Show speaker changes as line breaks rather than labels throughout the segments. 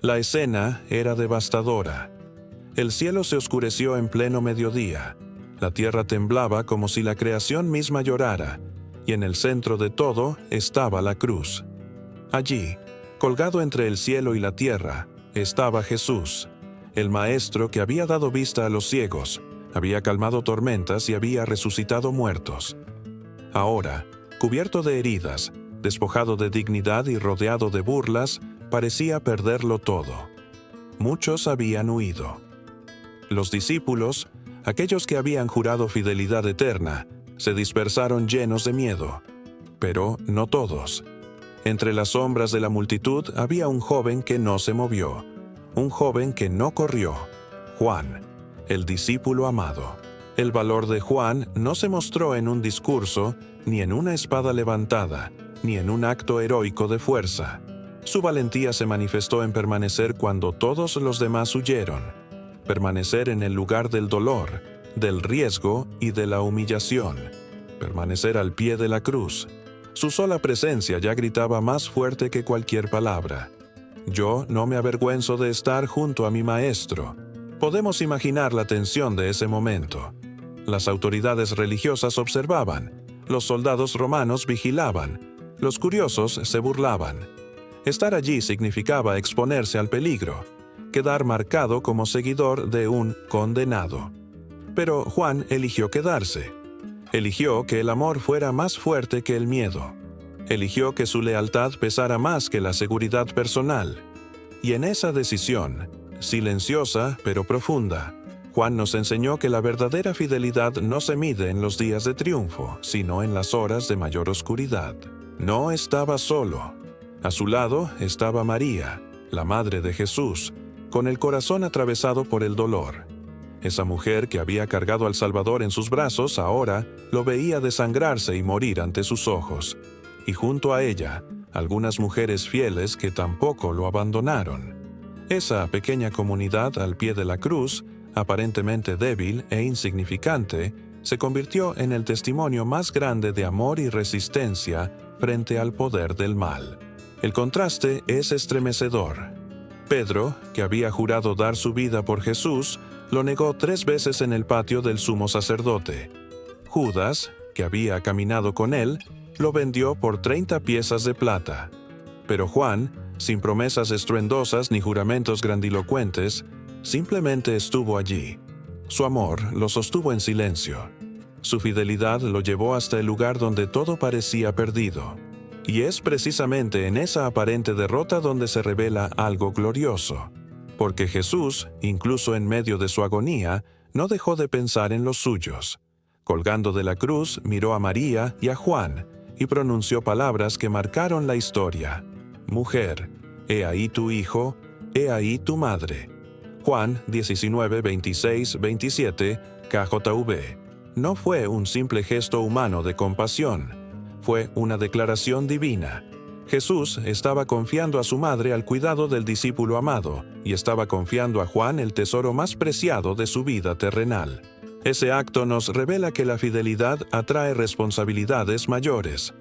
La escena era devastadora. El cielo se oscureció en pleno mediodía. La tierra temblaba como si la creación misma llorara, y en el centro de todo estaba la cruz. Allí, colgado entre el cielo y la tierra, estaba Jesús, el Maestro que había dado vista a los ciegos, había calmado tormentas y había resucitado muertos. Ahora, cubierto de heridas, despojado de dignidad y rodeado de burlas, parecía perderlo todo. Muchos habían huido. Los discípulos, aquellos que habían jurado fidelidad eterna, se dispersaron llenos de miedo. Pero no todos. Entre las sombras de la multitud había un joven que no se movió, un joven que no corrió, Juan, el discípulo amado. El valor de Juan no se mostró en un discurso, ni en una espada levantada, ni en un acto heroico de fuerza. Su valentía se manifestó en permanecer cuando todos los demás huyeron, permanecer en el lugar del dolor, del riesgo y de la humillación, permanecer al pie de la cruz. Su sola presencia ya gritaba más fuerte que cualquier palabra. Yo no me avergüenzo de estar junto a mi Maestro. Podemos imaginar la tensión de ese momento. Las autoridades religiosas observaban, los soldados romanos vigilaban, los curiosos se burlaban. Estar allí significaba exponerse al peligro, quedar marcado como seguidor de un condenado. Pero Juan eligió quedarse. Eligió que el amor fuera más fuerte que el miedo. Eligió que su lealtad pesara más que la seguridad personal. Y en esa decisión, silenciosa pero profunda, Juan nos enseñó que la verdadera fidelidad no se mide en los días de triunfo, sino en las horas de mayor oscuridad. No estaba solo. A su lado estaba María, la madre de Jesús, con el corazón atravesado por el dolor. Esa mujer que había cargado al Salvador en sus brazos ahora lo veía desangrarse y morir ante sus ojos. Y junto a ella, algunas mujeres fieles que tampoco lo abandonaron. Esa pequeña comunidad al pie de la cruz, aparentemente débil e insignificante, se convirtió en el testimonio más grande de amor y resistencia frente al poder del mal. El contraste es estremecedor. Pedro, que había jurado dar su vida por Jesús, lo negó 3 veces en el patio del sumo sacerdote. Judas, que había caminado con él, lo vendió por 30 piezas de plata. Pero Juan, sin promesas estruendosas ni juramentos grandilocuentes, simplemente estuvo allí. Su amor lo sostuvo en silencio. Su fidelidad lo llevó hasta el lugar donde todo parecía perdido. Y es precisamente en esa aparente derrota donde se revela algo glorioso. Porque Jesús, incluso en medio de su agonía, no dejó de pensar en los suyos. Colgando de la cruz, miró a María y a Juan, y pronunció palabras que marcaron la historia. Mujer, he ahí tu hijo, he ahí tu madre. Juan 19, 26, 27, KJV. No fue un simple gesto humano de compasión. Fue una declaración divina. Jesús estaba confiando a su madre al cuidado del discípulo amado, y estaba confiando a Juan el tesoro más preciado de su vida terrenal. Ese acto nos revela que la fidelidad atrae responsabilidades mayores.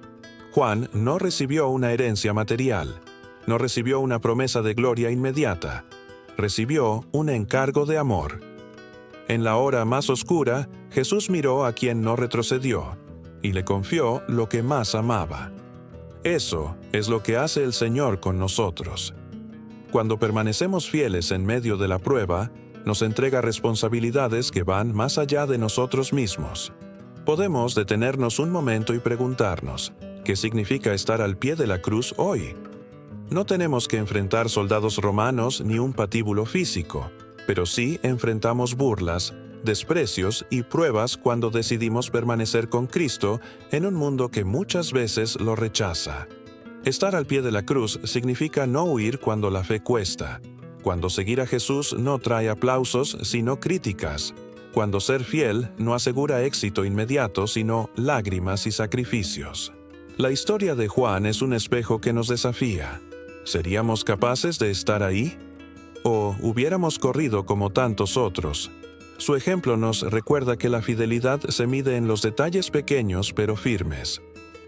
Juan no recibió una herencia material, no recibió una promesa de gloria inmediata, recibió un encargo de amor. En la hora más oscura, Jesús miró a quien no retrocedió, y le confió lo que más amaba. Eso es lo que hace el Señor con nosotros. Cuando permanecemos fieles en medio de la prueba, nos entrega responsabilidades que van más allá de nosotros mismos. Podemos detenernos un momento y preguntarnos, ¿qué significa estar al pie de la cruz hoy? No tenemos que enfrentar soldados romanos ni un patíbulo físico, pero sí enfrentamos burlas, desprecios y pruebas cuando decidimos permanecer con Cristo en un mundo que muchas veces lo rechaza. Estar al pie de la cruz significa no huir cuando la fe cuesta, cuando seguir a Jesús no trae aplausos sino críticas, cuando ser fiel no asegura éxito inmediato sino lágrimas y sacrificios. La historia de Juan es un espejo que nos desafía. ¿Seríamos capaces de estar ahí? ¿O hubiéramos corrido como tantos otros? Su ejemplo nos recuerda que la fidelidad se mide en los detalles pequeños pero firmes,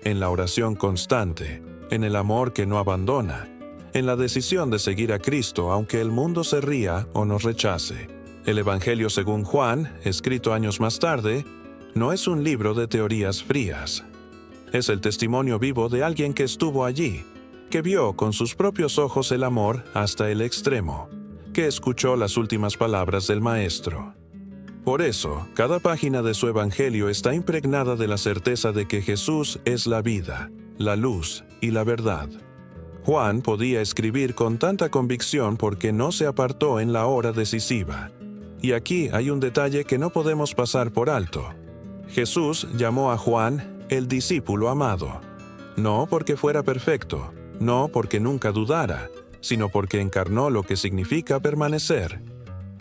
en la oración constante, en el amor que no abandona, en la decisión de seguir a Cristo aunque el mundo se ría o nos rechace. El Evangelio según Juan, escrito años más tarde, no es un libro de teorías frías. Es el testimonio vivo de alguien que estuvo allí, que vio con sus propios ojos el amor hasta el extremo, que escuchó las últimas palabras del Maestro. Por eso, cada página de su Evangelio está impregnada de la certeza de que Jesús es la vida, la luz y la verdad. Juan podía escribir con tanta convicción porque no se apartó en la hora decisiva. Y aquí hay un detalle que no podemos pasar por alto. Jesús llamó a Juan el discípulo amado. No porque fuera perfecto, no porque nunca dudara, sino porque encarnó lo que significa permanecer.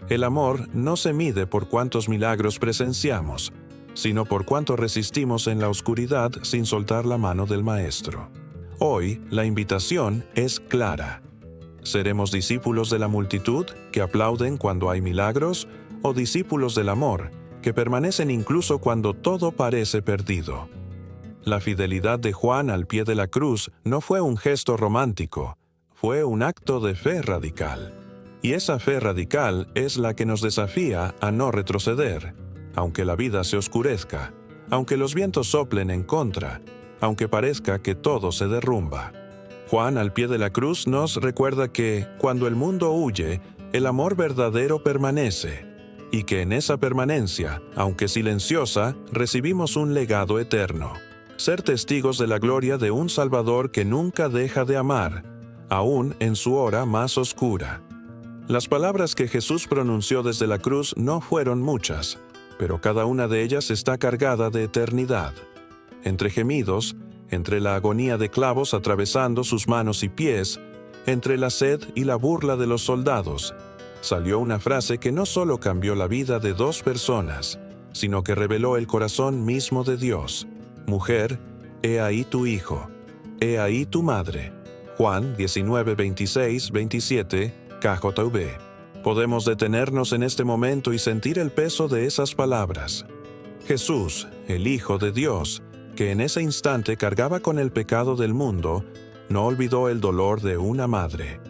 El amor no se mide por cuántos milagros presenciamos, sino por cuánto resistimos en la oscuridad sin soltar la mano del Maestro. Hoy, la invitación es clara. ¿Seremos discípulos de la multitud, que aplauden cuando hay milagros, o discípulos del amor, que permanecen incluso cuando todo parece perdido? La fidelidad de Juan al pie de la cruz no fue un gesto romántico, fue un acto de fe radical. Y esa fe radical es la que nos desafía a no retroceder, aunque la vida se oscurezca, aunque los vientos soplen en contra, aunque parezca que todo se derrumba. Juan al pie de la cruz nos recuerda que, cuando el mundo huye, el amor verdadero permanece, y que en esa permanencia, aunque silenciosa, recibimos un legado eterno: ser testigos de la gloria de un Salvador que nunca deja de amar, aún en su hora más oscura. Las palabras que Jesús pronunció desde la cruz no fueron muchas, pero cada una de ellas está cargada de eternidad. Entre gemidos, entre la agonía de clavos atravesando sus manos y pies, entre la sed y la burla de los soldados, salió una frase que no solo cambió la vida de dos personas, sino que reveló el corazón mismo de Dios. Mujer, he ahí tu hijo, he ahí tu madre. Juan 19, 26, 27, KJV. Podemos detenernos en este momento y sentir el peso de esas palabras. Jesús, el Hijo de Dios, que en ese instante cargaba con el pecado del mundo, no olvidó el dolor de una madre.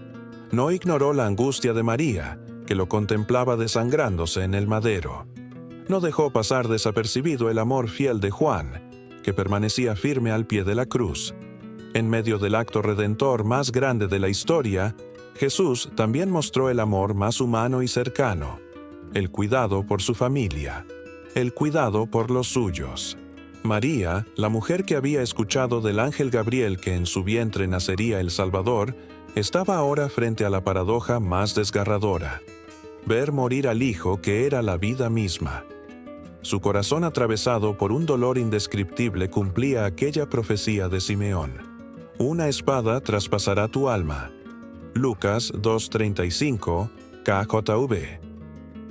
No ignoró la angustia de María, que lo contemplaba desangrándose en el madero. No dejó pasar desapercibido el amor fiel de Juan, que permanecía firme al pie de la cruz. En medio del acto redentor más grande de la historia, Jesús también mostró el amor más humano y cercano, el cuidado por su familia, el cuidado por los suyos. María, la mujer que había escuchado del ángel Gabriel que en su vientre nacería el Salvador, estaba ahora frente a la paradoja más desgarradora: ver morir al Hijo que era la vida misma. Su corazón atravesado por un dolor indescriptible cumplía aquella profecía de Simeón: una espada traspasará tu alma. Lucas 2:35, KJV.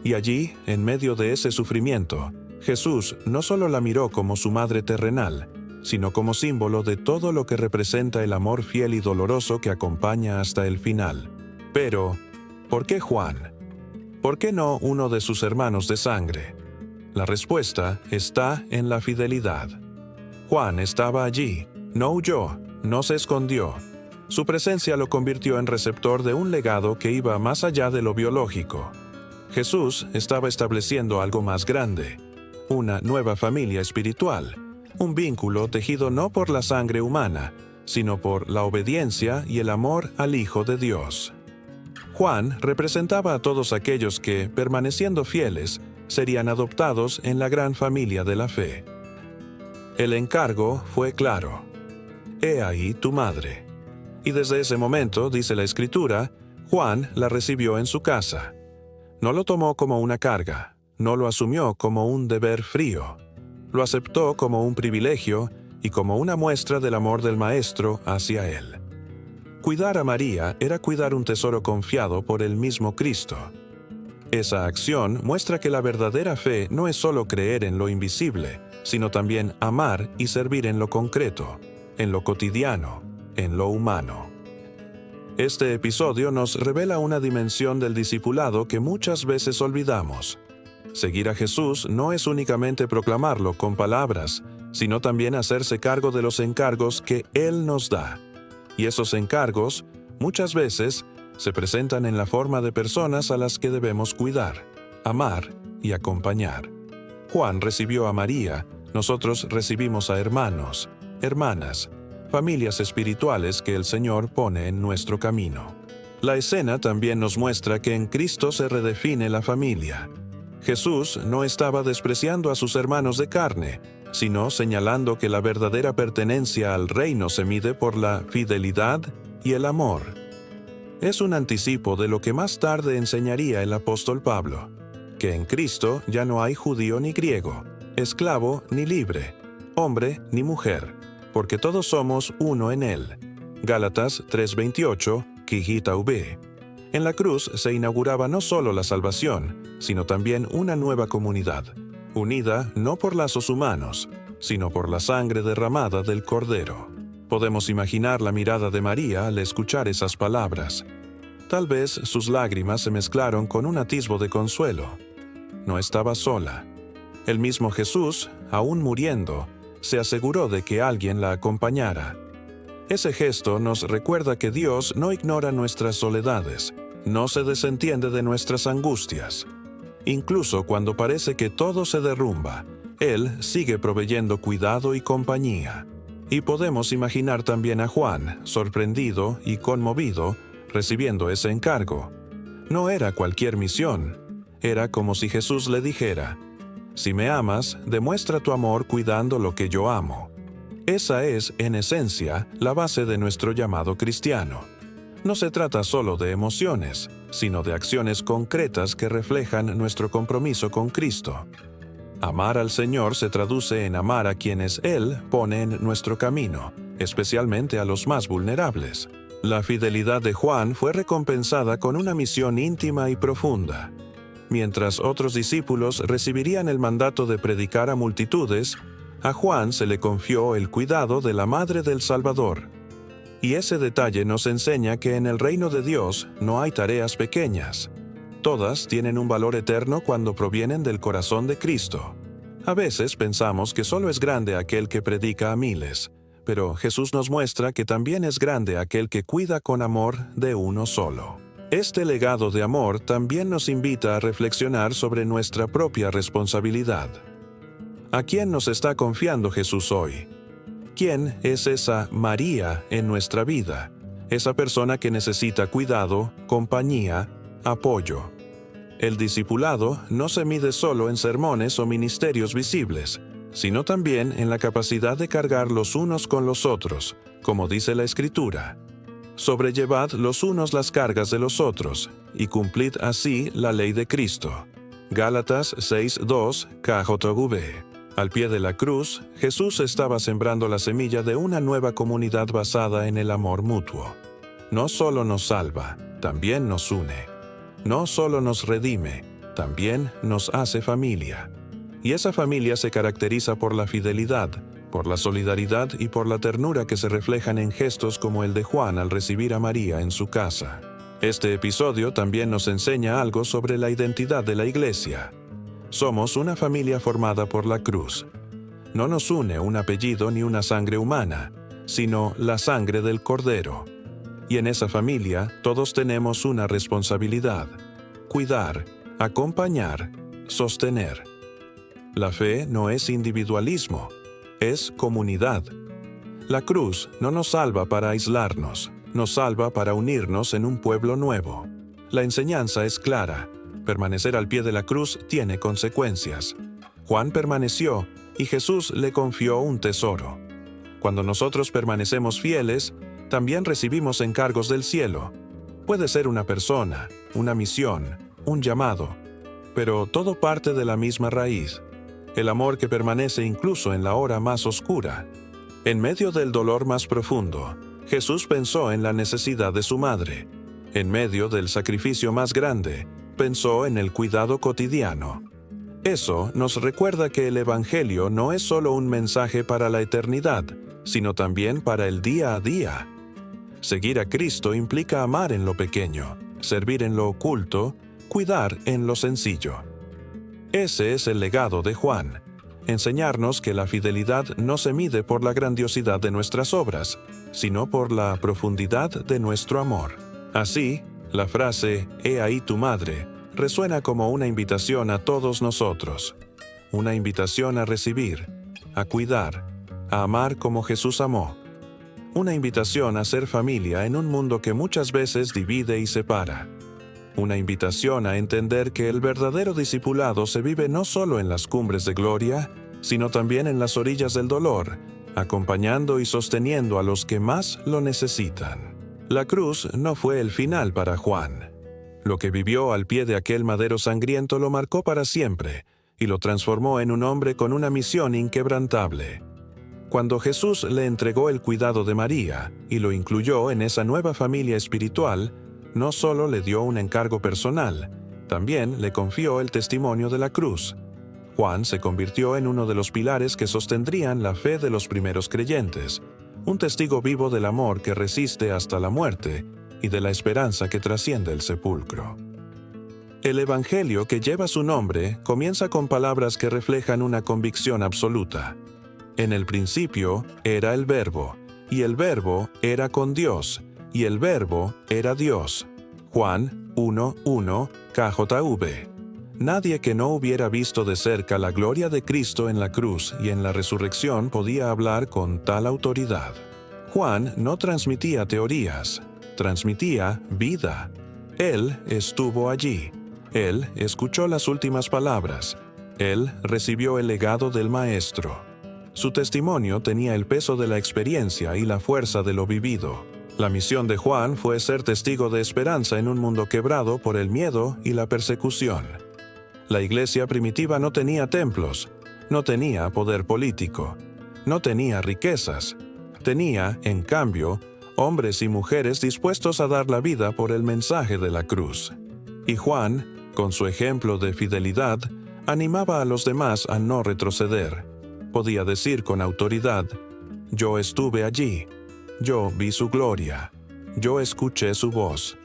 Y allí, en medio de ese sufrimiento, Jesús no solo la miró como su madre terrenal, sino como símbolo de todo lo que representa el amor fiel y doloroso que acompaña hasta el final. Pero, ¿por qué Juan? ¿Por qué no uno de sus hermanos de sangre? La respuesta está en la fidelidad. Juan estaba allí, no huyó, no se escondió. Su presencia lo convirtió en receptor de un legado que iba más allá de lo biológico. Jesús estaba estableciendo algo más grande: una nueva familia espiritual, un vínculo tejido no por la sangre humana, sino por la obediencia y el amor al Hijo de Dios. Juan representaba a todos aquellos que, permaneciendo fieles, serían adoptados en la gran familia de la fe. El encargo fue claro: he ahí tu madre. Y desde ese momento, dice la Escritura, Juan la recibió en su casa. No lo tomó como una carga, no lo asumió como un deber frío. Lo aceptó como un privilegio y como una muestra del amor del Maestro hacia él. Cuidar a María era cuidar un tesoro confiado por el mismo Cristo. Esa acción muestra que la verdadera fe no es solo creer en lo invisible, sino también amar y servir en lo concreto, en lo cotidiano, en lo humano. Este episodio nos revela una dimensión del discipulado que muchas veces olvidamos. Seguir a Jesús no es únicamente proclamarlo con palabras, sino también hacerse cargo de los encargos que Él nos da. Y esos encargos muchas veces se presentan en la forma de personas a las que debemos cuidar, amar y acompañar. Juan recibió a María, nosotros recibimos a hermanos, hermanas, familias espirituales que el Señor pone en nuestro camino. La escena también nos muestra que en Cristo se redefine la familia. Jesús no estaba despreciando a sus hermanos de carne, sino señalando que la verdadera pertenencia al reino se mide por la fidelidad y el amor. Es un anticipo de lo que más tarde enseñaría el apóstol Pablo, que en Cristo ya no hay judío ni griego, esclavo ni libre, hombre ni mujer, porque todos somos uno en Él. Gálatas 3:28, Kijita V. En la cruz se inauguraba no solo la salvación, sino también una nueva comunidad, unida no por lazos humanos, sino por la sangre derramada del Cordero. Podemos imaginar la mirada de María al escuchar esas palabras. Tal vez sus lágrimas se mezclaron con un atisbo de consuelo. No estaba sola. El mismo Jesús, aún muriendo, se aseguró de que alguien la acompañara. Ese gesto nos recuerda que Dios no ignora nuestras soledades, no se desentiende de nuestras angustias. Incluso cuando parece que todo se derrumba, Él sigue proveyendo cuidado y compañía. Y podemos imaginar también a Juan, sorprendido y conmovido, recibiendo ese encargo. No era cualquier misión, era como si Jesús le dijera: «Si me amas, demuestra tu amor cuidando lo que yo amo». Esa es, en esencia, la base de nuestro llamado cristiano. No se trata solo de emociones, sino de acciones concretas que reflejan nuestro compromiso con Cristo. Amar al Señor se traduce en amar a quienes Él pone en nuestro camino, especialmente a los más vulnerables. La fidelidad de Juan fue recompensada con una misión íntima y profunda. Mientras otros discípulos recibirían el mandato de predicar a multitudes, a Juan se le confió el cuidado de la Madre del Salvador. Y ese detalle nos enseña que en el reino de Dios no hay tareas pequeñas. Todas tienen un valor eterno cuando provienen del corazón de Cristo. A veces pensamos que solo es grande aquel que predica a miles, pero Jesús nos muestra que también es grande aquel que cuida con amor de uno solo. Este legado de amor también nos invita a reflexionar sobre nuestra propia responsabilidad. ¿A quién nos está confiando Jesús hoy? ¿Quién es esa María en nuestra vida? Esa persona que necesita cuidado, compañía, apoyo. El discipulado no se mide solo en sermones o ministerios visibles, sino también en la capacidad de cargar los unos con los otros, como dice la Escritura. Sobrellevad los unos las cargas de los otros, y cumplid así la ley de Cristo. Gálatas 6:2, KJV. Al pie de la cruz, Jesús estaba sembrando la semilla de una nueva comunidad basada en el amor mutuo. No solo nos salva, también nos une. No solo nos redime, también nos hace familia. Y esa familia se caracteriza por la fidelidad, por la solidaridad y por la ternura que se reflejan en gestos como el de Juan al recibir a María en su casa. Este episodio también nos enseña algo sobre la identidad de la Iglesia. Somos una familia formada por la cruz. No nos une un apellido ni una sangre humana, sino la sangre del Cordero. Y en esa familia todos tenemos una responsabilidad: cuidar, acompañar, sostener. La fe no es individualismo, es comunidad. La cruz no nos salva para aislarnos, nos salva para unirnos en un pueblo nuevo. La enseñanza es clara: permanecer al pie de la cruz tiene consecuencias. Juan permaneció y Jesús le confió un tesoro. Cuando nosotros permanecemos fieles, también recibimos encargos del cielo. Puede ser una persona, una misión, un llamado, pero todo parte de la misma raíz: el amor que permanece incluso en la hora más oscura. En medio del dolor más profundo, Jesús pensó en la necesidad de su madre. En medio del sacrificio más grande, pensó en el cuidado cotidiano. Eso nos recuerda que el Evangelio no es solo un mensaje para la eternidad, sino también para el día a día. Seguir a Cristo implica amar en lo pequeño, servir en lo oculto, cuidar en lo sencillo. Ese es el legado de Juan: enseñarnos que la fidelidad no se mide por la grandiosidad de nuestras obras, sino por la profundidad de nuestro amor. Así, la frase «He ahí tu madre» resuena como una invitación a todos nosotros. Una invitación a recibir, a cuidar, a amar como Jesús amó. Una invitación a ser familia en un mundo que muchas veces divide y separa. Una invitación a entender que el verdadero discipulado se vive no solo en las cumbres de gloria, sino también en las orillas del dolor, acompañando y sosteniendo a los que más lo necesitan. La cruz no fue el final para Juan. Lo que vivió al pie de aquel madero sangriento lo marcó para siempre y lo transformó en un hombre con una misión inquebrantable. Cuando Jesús le entregó el cuidado de María y lo incluyó en esa nueva familia espiritual, no solo le dio un encargo personal, también le confió el testimonio de la cruz. Juan se convirtió en uno de los pilares que sostendrían la fe de los primeros creyentes, un testigo vivo del amor que resiste hasta la muerte y de la esperanza que trasciende el sepulcro. El Evangelio que lleva su nombre comienza con palabras que reflejan una convicción absoluta. En el principio era el Verbo, y el Verbo era con Dios, y el Verbo era Dios. Juan 1:1 KJV. Nadie que no hubiera visto de cerca la gloria de Cristo en la cruz y en la resurrección podía hablar con tal autoridad. Juan no transmitía teorías, transmitía vida. Él estuvo allí. Él escuchó las últimas palabras. Él recibió el legado del Maestro. Su testimonio tenía el peso de la experiencia y la fuerza de lo vivido. La misión de Juan fue ser testigo de esperanza en un mundo quebrado por el miedo y la persecución. La iglesia primitiva no tenía templos, no tenía poder político, no tenía riquezas. Tenía, en cambio, hombres y mujeres dispuestos a dar la vida por el mensaje de la cruz. Y Juan, con su ejemplo de fidelidad, animaba a los demás a no retroceder. Podía decir con autoridad: «Yo estuve allí, yo vi su gloria, yo escuché su voz».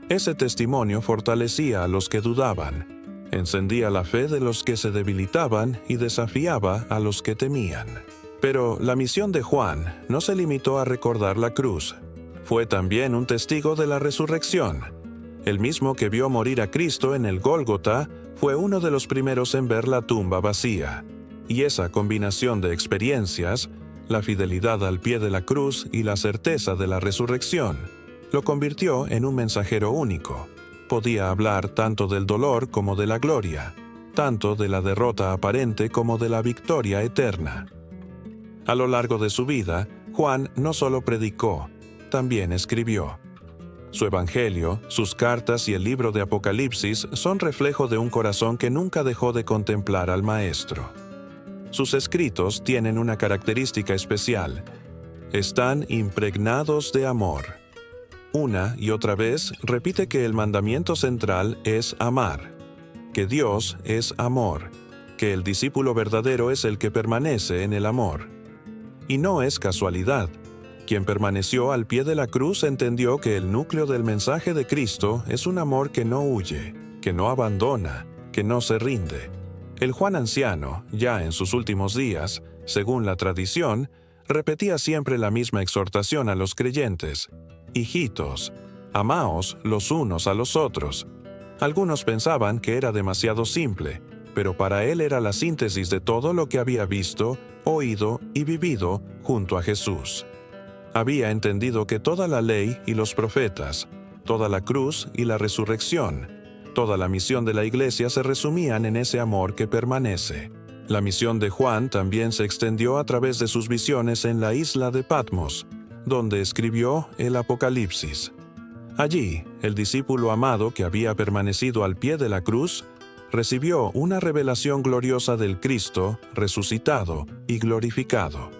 Ese testimonio fortalecía a los que dudaban, encendía la fe de los que se debilitaban y desafiaba a los que temían. Pero la misión de Juan no se limitó a recordar la cruz. Fue también un testigo de la resurrección. El mismo que vio morir a Cristo en el Gólgota fue uno de los primeros en ver la tumba vacía. Y esa combinación de experiencias, la fidelidad al pie de la cruz y la certeza de la resurrección, lo convirtió en un mensajero único. Podía hablar tanto del dolor como de la gloria, tanto de la derrota aparente como de la victoria eterna. A lo largo de su vida, Juan no solo predicó, también escribió. Su Evangelio, sus cartas y el libro de Apocalipsis son reflejo de un corazón que nunca dejó de contemplar al Maestro. Sus escritos tienen una característica especial. Están impregnados de amor. Una y otra vez repite que el mandamiento central es amar, que Dios es amor, que el discípulo verdadero es el que permanece en el amor. Y no es casualidad. Quien permaneció al pie de la cruz entendió que el núcleo del mensaje de Cristo es un amor que no huye, que no abandona, que no se rinde. El Juan anciano, ya en sus últimos días, según la tradición, repetía siempre la misma exhortación a los creyentes: «Hijitos, amaos los unos a los otros». Algunos pensaban que era demasiado simple, pero para él era la síntesis de todo lo que había visto, oído y vivido junto a Jesús. Había entendido que toda la ley y los profetas, toda la cruz y la resurrección, toda la misión de la iglesia se resumían en ese amor que permanece. La misión de Juan también se extendió a través de sus visiones en la isla de Patmos, donde escribió el Apocalipsis. Allí, el discípulo amado que había permanecido al pie de la cruz recibió una revelación gloriosa del Cristo resucitado y glorificado.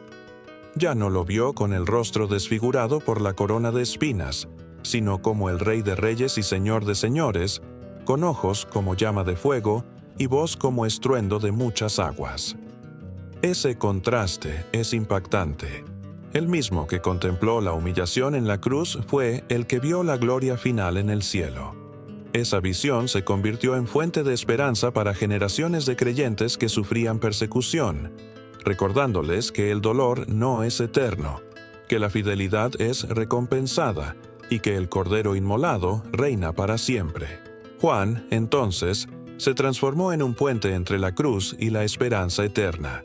Ya no lo vio con el rostro desfigurado por la corona de espinas, sino como el Rey de Reyes y Señor de Señores, con ojos como llama de fuego y voz como estruendo de muchas aguas. Ese contraste es impactante. El mismo que contempló la humillación en la cruz fue el que vio la gloria final en el cielo. Esa visión se convirtió en fuente de esperanza para generaciones de creyentes que sufrían persecución, recordándoles que el dolor no es eterno, que la fidelidad es recompensada y que el Cordero inmolado reina para siempre. Juan, entonces, se transformó en un puente entre la cruz y la esperanza eterna.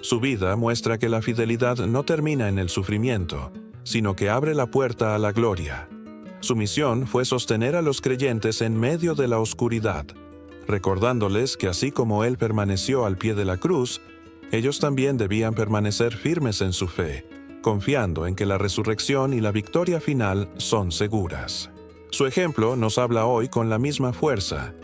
Su vida muestra que la fidelidad no termina en el sufrimiento, sino que abre la puerta a la gloria. Su misión fue sostener a los creyentes en medio de la oscuridad, recordándoles que así como Él permaneció al pie de la cruz, ellos también debían permanecer firmes en su fe, confiando en que la resurrección y la victoria final son seguras. Su ejemplo nos habla hoy con la misma fuerza.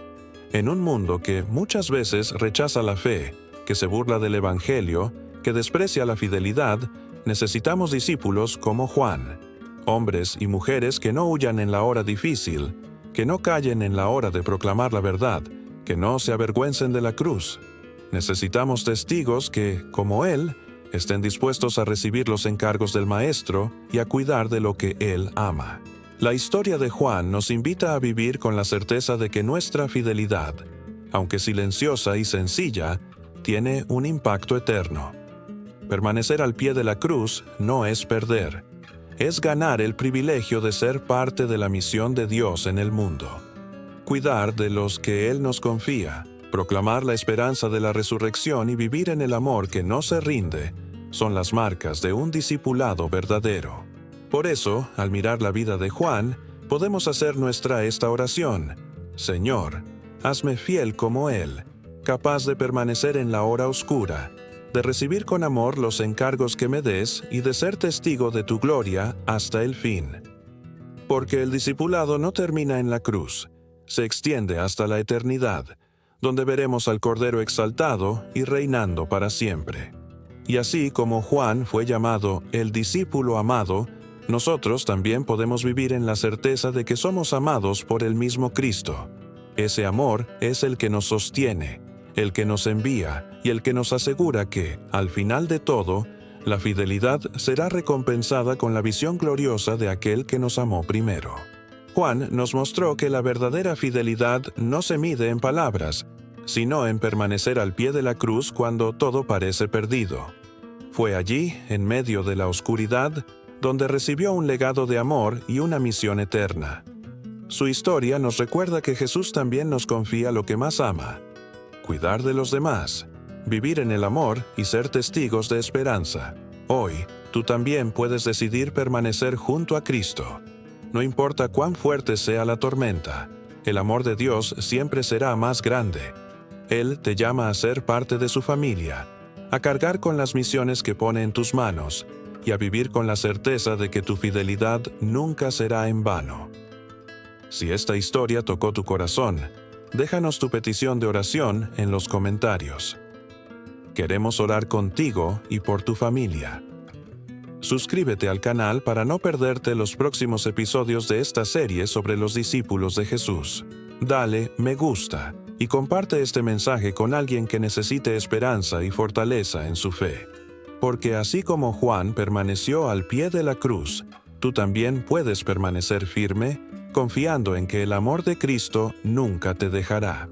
En un mundo que muchas veces rechaza la fe, que se burla del Evangelio, que desprecia la fidelidad, necesitamos discípulos como Juan, hombres y mujeres que no huyan en la hora difícil, que no callen en la hora de proclamar la verdad, que no se avergüencen de la cruz. Necesitamos testigos que, como Él, estén dispuestos a recibir los encargos del Maestro y a cuidar de lo que Él ama. La historia de Juan nos invita a vivir con la certeza de que nuestra fidelidad, aunque silenciosa y sencilla, tiene un impacto eterno. Permanecer al pie de la cruz no es perder, es ganar el privilegio de ser parte de la misión de Dios en el mundo. Cuidar de los que Él nos confía, proclamar la esperanza de la resurrección y vivir en el amor que no se rinde, son las marcas de un discipulado verdadero. Por eso, al mirar la vida de Juan, podemos hacer nuestra esta oración: Señor, hazme fiel como Él, capaz de permanecer en la hora oscura, de recibir con amor los encargos que me des y de ser testigo de tu gloria hasta el fin. Porque el discipulado no termina en la cruz, se extiende hasta la eternidad, donde veremos al Cordero exaltado y reinando para siempre. Y así como Juan fue llamado el discípulo amado, nosotros también podemos vivir en la certeza de que somos amados por el mismo Cristo. Ese amor es el que nos sostiene, el que nos envía y el que nos asegura que, al final de todo, la fidelidad será recompensada con la visión gloriosa de aquel que nos amó primero. Juan nos mostró que la verdadera fidelidad no se mide en palabras, sino en permanecer al pie de la cruz cuando todo parece perdido. Fue allí, en medio de la oscuridad, donde recibió un legado de amor y una misión eterna. Su historia nos recuerda que Jesús también nos confía lo que más ama: cuidar de los demás, vivir en el amor y ser testigos de esperanza. Hoy, tú también puedes decidir permanecer junto a Cristo. No importa cuán fuerte sea la tormenta, el amor de Dios siempre será más grande. Él te llama a ser parte de su familia, a cargar con las misiones que pone en tus manos y a vivir con la certeza de que tu fidelidad nunca será en vano. Si esta historia tocó tu corazón, déjanos tu petición de oración en los comentarios. Queremos orar contigo y por tu familia. Suscríbete al canal para no perderte los próximos episodios de esta serie sobre los discípulos de Jesús. Dale me gusta y comparte este mensaje con alguien que necesite esperanza y fortaleza en su fe. Porque así como Juan permaneció al pie de la cruz, tú también puedes permanecer firme, confiando en que el amor de Cristo nunca te dejará.